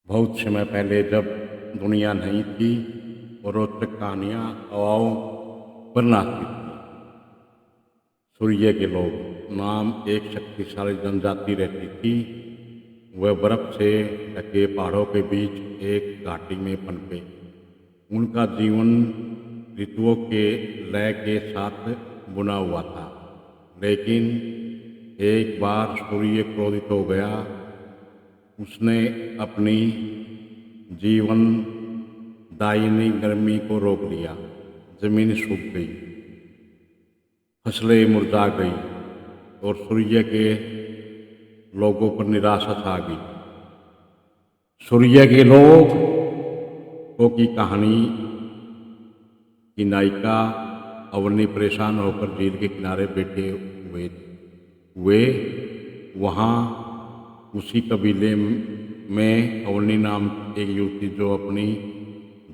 बहुत समय पहले जब दुनिया नहीं थी और रोचक कहानियाँ हवाओं पर नाचती थी। सूर्य के लोग नाम एक शक्तिशाली जनजाति रहती थी। वह बर्फ से ढके पहाड़ों के बीच एक घाटी में पनपे। उनका जीवन ऋतुओं के लय के साथ बुना हुआ था। लेकिन एक बार सूर्य क्रोधित हो गया। उसने अपनी जीवन दायिनी गर्मी को रोक लिया। जमीन सूख गई, फसलें मुरझा गई और सूर्य के लोगों पर निराशा छा गई। सूर्य के लोगों की कहानी की नायिका अवनी परेशान होकर झील के किनारे बैठे हुए थे। वे वहाँ उसी कबीले में अवनी नाम की एक युवती जो अपनी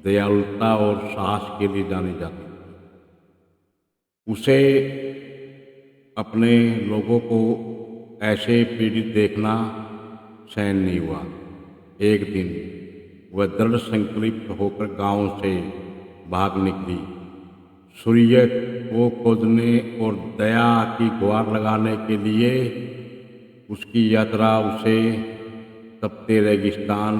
दयालुता और साहस के लिए जानी जाती थी। उसे अपने लोगों को ऐसे पीड़ित देखना सहन नहीं हुआ। एक दिन वह दृढ़ संकल्पित होकर गांव से भाग निकली। सूर्य को खोजने और दया की गुहार लगाने के लिए। उसकी यात्रा उसे तपते रेगिस्तान,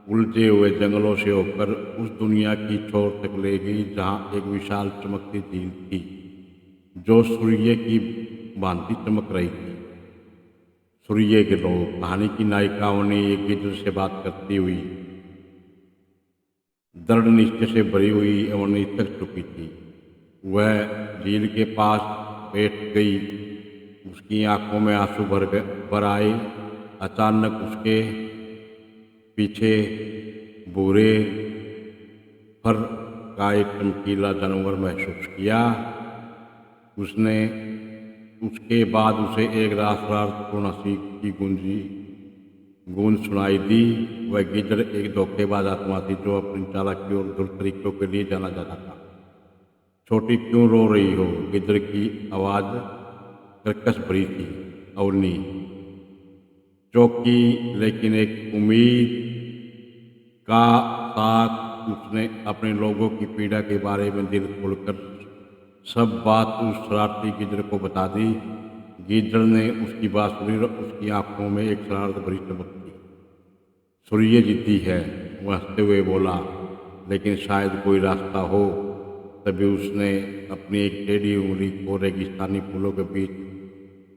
उलझे हुए जंगलों से होकर उस दुनिया की छोर तक ले गई जहाँ एक विशाल चमकती झील थी जो सूर्य की भांति चमक रही थी। सूर्य के लोग कहानी की नायिकाओं ने एक दूसरे से बात करती हुई दृढ़ निश्चय से भरी हुई अवनी थक चुकी थी। वह झील के पास बैठ गई। उसकी आंखों में आंसू भर आए। अचानक उसके पीछे भूरे फर का एक चमकीला जानवर महसूस किया। उसने उसके बाद उसे एक राष्ट्रार्थपूर्ण हंसी की गूंज सुनाई दी। वह गिद्ध एक धोखेबाज आत्मा थी जो अपनी चालाकी और दुष्ट तरीकों के लिए जाना जाता था। छोटी क्यों रो रही हो? गिद्ध की आवाज़ कर्कश भरी थी। अवनी चौंकी, लेकिन एक उम्मीद का साथ उसने अपने लोगों की पीड़ा के बारे में दिल खोलकर सब बात उस शरारती गिद्ध को बता दी। गिद्ध ने उसकी बात सुनी और उसकी आंखों में एक शरारत भरी चमक थी। सूर्य जिद्दी है, वह हंसते हुए बोला, लेकिन शायद कोई रास्ता हो। तभी उसने अपनी एक टेढ़ी उंगली को रेगिस्तानी फूलों के बीच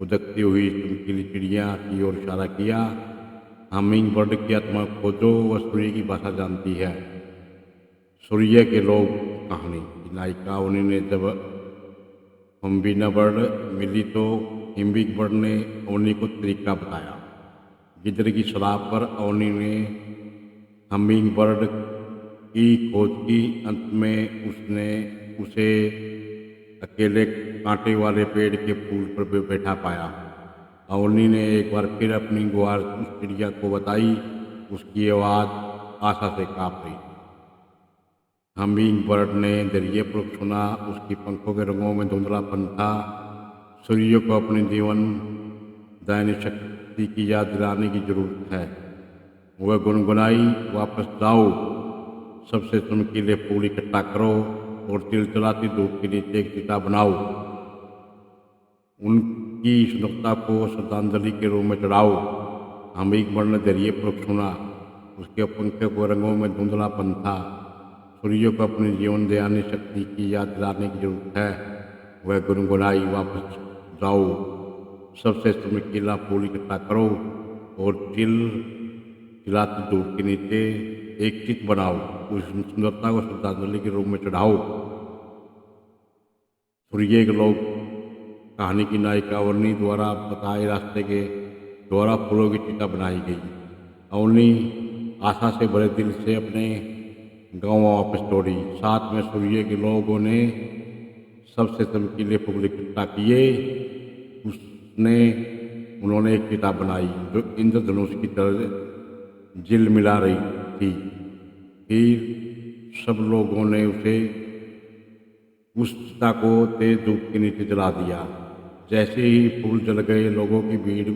उदकती हुई चमकीली चिड़िया की ओर इशारा किया। हमिंग बर्ड की आत्मा खोजो, वह सूर्य की भाषा जानती है। सूर्य के लोग कहानी की नायिका उन्होंने जब हम्बिंग बर्ड मिली तो हिम्बिंग बर्ड ने अवनी को तरीका बताया। गिद्ध की सलाह पर अवनी ने हम्बिंग बर्ड की खोज की। अंत में उसने उसे अकेले कांटे वाले पेड़ के फूल पर बैठा पाया। अवनी ने एक बार फिर अपनी गुहार उस चिड़िया को बताई। उसकी आवाज़ आशा से काँप रही थी। हमिंग बर्ड ने धैर्यपूर्वक सुना। उसकी पंखों के रंगों में धुंधलापन था। सूर्य को अपनी जीवन दायनी शक्ति की याद दिलाने की जरूरत है। वह गुनगुनाई, वापस जाओ, सबसे चमकीले फूल इकट्ठा करो और चिलचिलाती धूप के नीचे एक चिता बनाओ। उनकी सुंदरता को श्रद्धांजलि के रूप में चढ़ाओ। हमिंग बर्ड ने धैर्यपूर्वक सुना। उसके पंखों के रंगों में धुंधलापन था। सूर्य को अपनी जीवन दयानी शक्ति की याद दिलाने की जरूरत है। वह गुनगुनाई, वापस जाओ, सबसे चमकीला फूल इकट्ठा करो और चिलचिलाती धूप के नीचे एक चित बनाओ। उस सुंदरता को श्रद्धांजलि के रूप में चढ़ाओ। सूर्य के लोग कहानी की नायिका अवनी द्वारा बताए रास्ते के द्वारा फूलों की चिता बनाई गई। अवनी आशा से भरे दिल से अपने गांव वापस दौड़ी। साथ में सूर्य के लोगों ने सबसे चमकीले फूल इकट्ठा किए। उन्होंने एक चिता बनाई जो इंद्रधनुष की तरह झिलमिला रही थी। फिर सब लोगों ने उस चिता को तेज धूप के नीचे जला दिया। जैसे ही फूल जल गए, लोगों की भीड़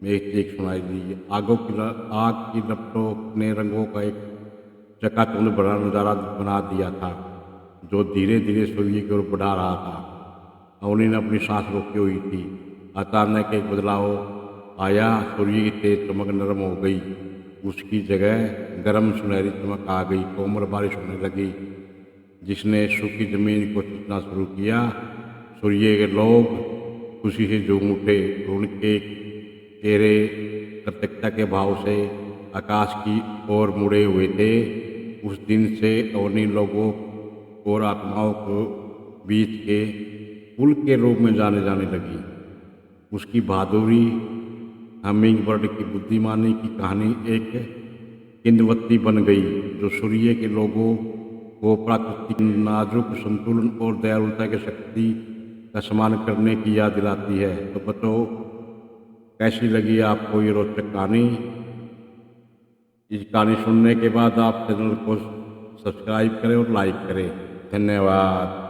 में एक चीख सुनाई दी। आग की लपटों ने रंगों का एक चकाचौंध भरा नज़ारा बना दिया था, जो धीरे धीरे सूर्य की ओर बढ़ा रहा था। अवनी ने अपनी सांस रोकी हुई थी। अचानक एक बदलाव आया। सूर्य की तेज चमक नरम हो गई, उसकी जगह गर्म सुनहरी चमक आ गई। कोमल बारिश होने लगी, जिसने सूखी जमीन को सींचना शुरू किया। सूर्य के लोग खुशी से झूम उठे। उनके चेहरे कृतज्ञता के भाव से आकाश की ओर मुड़े हुए थे। उस दिन से अवनी लोगों और आत्माओं को बीच के पुल के रूप में जाने लगी। उसकी बहादुरी, हमिंग बर्ड की बुद्धिमानी की कहानी एक किंवदंती बन गई, जो सूर्य के लोगों को प्राकृतिक नाजुक संतुलन और दयालुता की शक्ति का सम्मान करने की याद दिलाती है। तो बच्चों, कैसी लगी आपको ये रोचक कहानी? इस कहानी सुनने के बाद आप चैनल को सब्सक्राइब करें और लाइक करें। धन्यवाद।